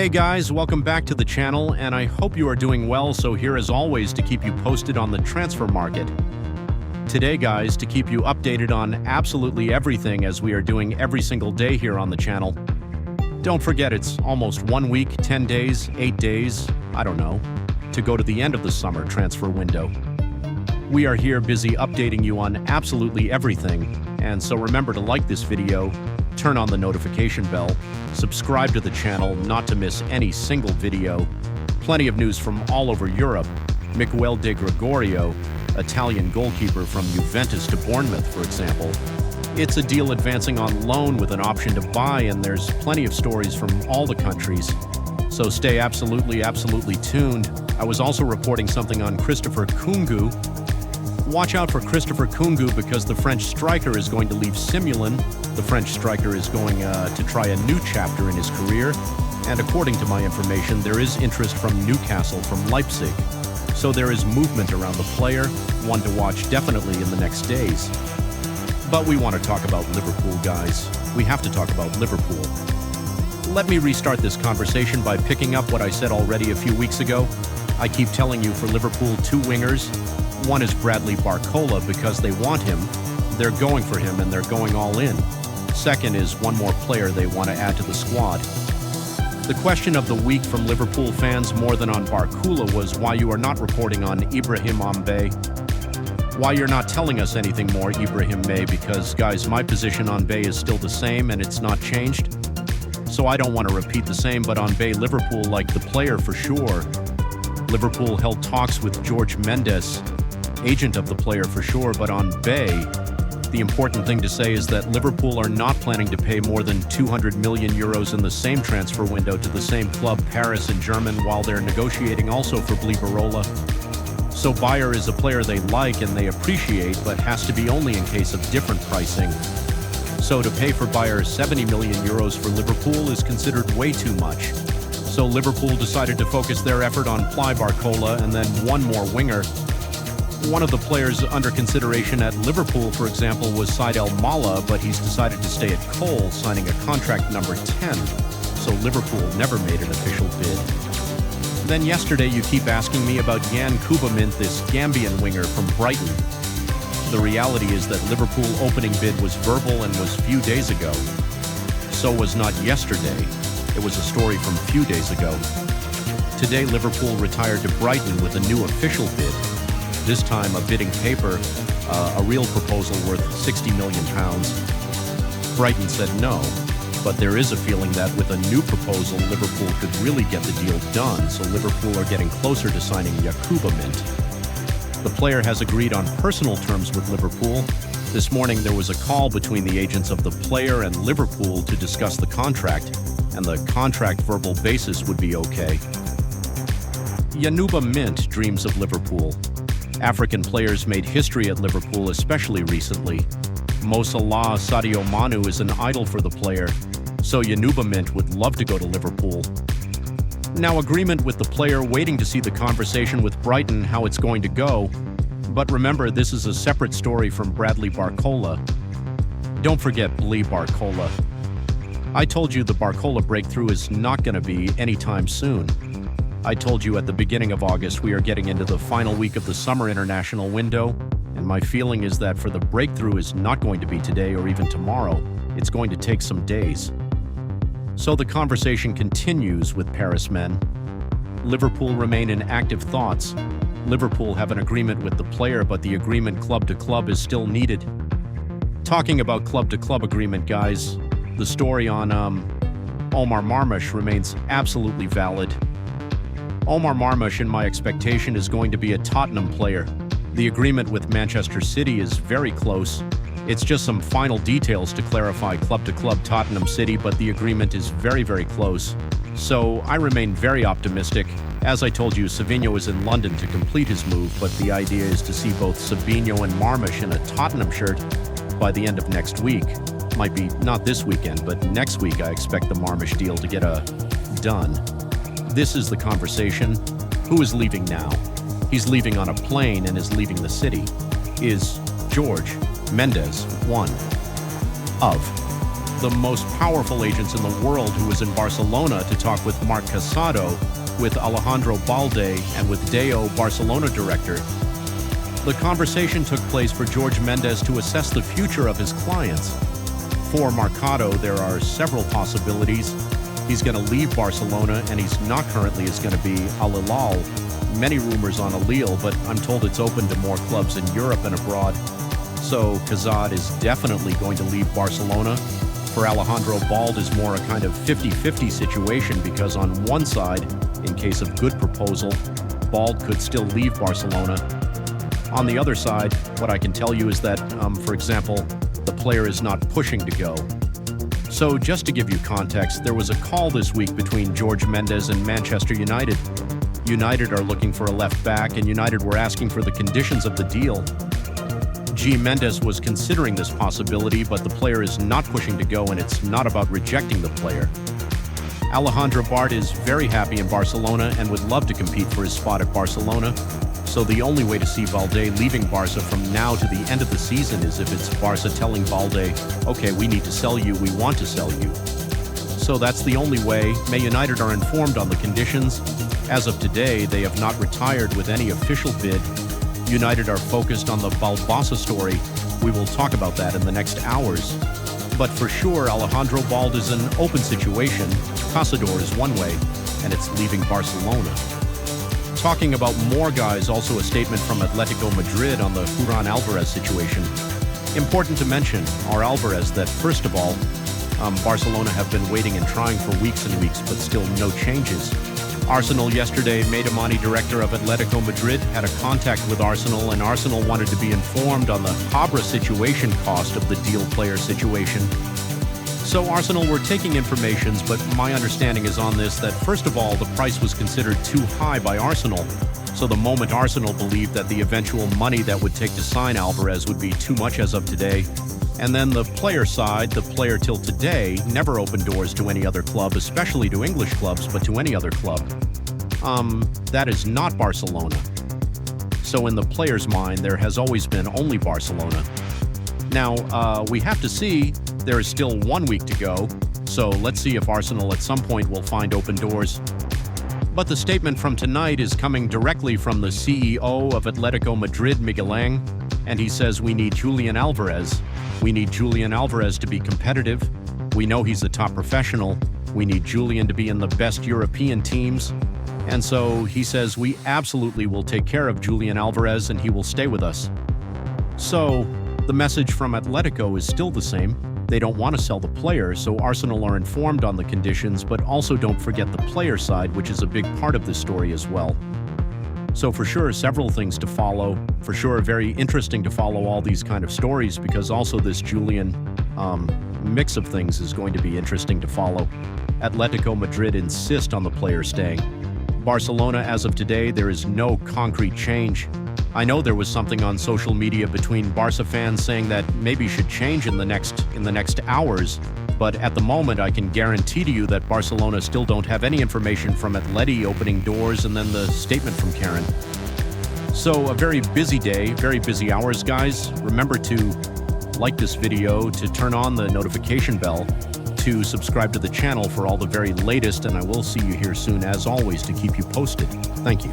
Hey guys, welcome back to the channel, and I hope you are doing well. So here as always to keep you posted on the transfer market. Today guys, to keep you updated on absolutely everything as we are doing every single day here on the channel. Don't forget it's almost 1 week, 10 days, 8 days, I don't know, to go to the end of the summer transfer window. We are here busy updating you on absolutely everything, and so remember to like this video, turn on the notification bell, subscribe to the channel not to miss any single video. Plenty of news from all over Europe. Miguel de Gregorio, Italian goalkeeper from Juventus to Bournemouth, for example. It's a deal advancing on loan with an option to buy, and there's plenty of stories from all the countries. So stay absolutely tuned. I was also reporting something on Christopher Kungu. Watch out for Christopher Kungu because the French striker is going to leave Simulan. The French striker is going to try a new chapter in his career. And according to my information, there is interest from Newcastle, from Leipzig. So there is movement around the player, one to watch definitely in the next days. But we want to talk about Liverpool, guys. We have to talk about Liverpool. Let me restart this conversation by picking up what I said already a few weeks ago. I keep telling you for Liverpool, 2 wingers. One is Bradley Barcola because they want him. They're going for him and they're going all in. Second is one more player they want to add to the squad. The question of the week from Liverpool fans more than on Barcola was why you are not reporting on Ibrahim Mbaye. Why you're not telling us anything more, Ibrahim Mbaye, because guys, my position on Mbaye is still the same and it's not changed. So I don't want to repeat the same, but on Mbaye, Liverpool like the player for sure. Liverpool held talks with Jorge Mendes, agent of the player for sure, but on Mbaye, the important thing to say is that Liverpool are not planning to pay more than 200 million euros in the same transfer window to the same club, Paris and German, while they're negotiating also for Barcola. So Bayer is a player they like and they appreciate, but has to be only in case of different pricing. So to pay for Bayer 70 million euros for Liverpool is considered way too much. So Liverpool decided to focus their effort on Barcola and then one more winger. One of the players under consideration at Liverpool, for example, was Said El Mala, but he's decided to stay at Cole, signing a contract number 10. So Liverpool never made an official bid. Then yesterday you keep asking me about Yankuba, this Gambian winger from Brighton. The reality is that Liverpool opening bid was verbal and was few days ago. So was not yesterday. It was a story from few days ago. Today Liverpool retired to Brighton with a new official bid. This time a bidding paper, a real proposal worth £60 million. Brighton said no, but there is a feeling that with a new proposal, Liverpool could really get the deal done, so Liverpool are getting closer to signing Yankuba. The player has agreed on personal terms with Liverpool. This morning there was a call between the agents of the player and Liverpool to discuss the contract, and the contract verbal basis would be okay. Yankuba dreams of Liverpool. African players made history at Liverpool, especially recently. Mo Salah, Sadio Manu is an idol for the player, so Yankuba would love to go to Liverpool. Now, agreement with the player, waiting to see the conversation with Brighton, how it's going to go. But remember, this is a separate story from Bradley Barcola. Don't forget Barcola. I told you the Barcola breakthrough is not going to be anytime soon. I told you at the beginning of August we are getting into the final week of the summer international window, and my feeling is that for the breakthrough is not going to be today or even tomorrow. It's going to take some days. So the conversation continues with Paris men. Liverpool remain in active thoughts. Liverpool have an agreement with the player, but the agreement club to club is still needed. Talking about club to club agreement, guys, the story on Omar Marmush remains absolutely valid. Omar Marmush, in my expectation, is going to be a Tottenham player. The agreement with Manchester City is very close. It's just some final details to clarify club to club Tottenham City, but the agreement is very close. So I remain very optimistic. As I told you, Savinho is in London to complete his move, but the idea is to see both Savinho and Marmush in a Tottenham shirt by the end of next week. Might be not this weekend, but next week I expect the Marmush deal to get done. This is the conversation. Who is leaving now? He's leaving on a plane and is leaving the city. Is Jorge Mendes one of the most powerful agents in the world, who was in Barcelona to talk with Marc Casado, with Alejandro Balde, and with Deo, Barcelona director. The conversation took place for Jorge Mendes to assess the future of his clients. For Mercado, there are several possibilities. He's going to leave Barcelona, and he's not currently is going to be Al Hilal. Many rumors on Alil, but I'm told it's open to more clubs in Europe and abroad. So Kazad is definitely going to leave Barcelona. For Alejandro, Balde is more a kind of 50-50 situation, because on one side, in case of good proposal, Balde could still leave Barcelona. On the other side, what I can tell you is that, for example, the player is not pushing to go. So just to give you context, there was a call this week between Jorge Mendes and Manchester United. United are looking for a left back, and United were asking for the conditions of the deal. Mendes was considering this possibility, but the player is not pushing to go, and it's not about rejecting the player. Alejandro Balde is very happy in Barcelona and would love to compete for his spot at Barcelona. So the only way to see Balde leaving Barca from now to the end of the season is if it's Barca telling Balde, okay, we need to sell you, we want to sell you. So that's the only way. Man United are informed on the conditions. As of today, they have not retired with any official bid. United are focused on the Balbasa story. We will talk about that in the next hours. But for sure, Alejandro Balde is an open situation. Casador is one way, and it's leaving Barcelona. Talking about more guys, also a statement from Atletico Madrid on the Julián Álvarez situation. Important to mention, our Álvarez, that first of all, Barcelona have been waiting and trying for weeks and weeks, but still no changes. Arsenal yesterday, Minteh, director of Atletico Madrid, had a contact with Arsenal, and Arsenal wanted to be informed on the Cabra situation cost of the deal player situation. So Arsenal were taking informations, but my understanding is on this that first of all, the price was considered too high by Arsenal. So the moment Arsenal believed that the eventual money that would take to sign Álvarez would be too much as of today. And then the player side, the player till today, never opened doors to any other club, especially to English clubs, but to any other club. That is not Barcelona. So in the player's mind, there has always been only Barcelona. Now, we have to see. There is still 1 week to go, so let's see if Arsenal at some point will find open doors. But the statement from tonight is coming directly from the CEO of Atletico Madrid, Miguel Angel, and he says we need Julián Álvarez. We need Julián Álvarez to be competitive. We know he's a top professional. We need Julián to be in the best European teams. And so he says we absolutely will take care of Julián Álvarez and he will stay with us. So the message from Atletico is still the same. They don't want to sell the player, so Arsenal are informed on the conditions, but also don't forget the player side, which is a big part of this story as well. So for sure, several things to follow. For sure, very interesting to follow all these kind of stories, because also this Julián mix of things is going to be interesting to follow. Atletico Madrid insist on the player staying. Barcelona, as of today, there is no concrete change. I know there was something on social media between Barca fans saying that maybe should change in the next hours, but at the moment I can guarantee to you that Barcelona still don't have any information from Atleti opening doors, and then the statement from Karen. So a very busy day, very busy hours, guys. Remember to like this video, to turn on the notification bell, to subscribe to the channel for all the very latest, and I will see you here soon as always to keep you posted. Thank you.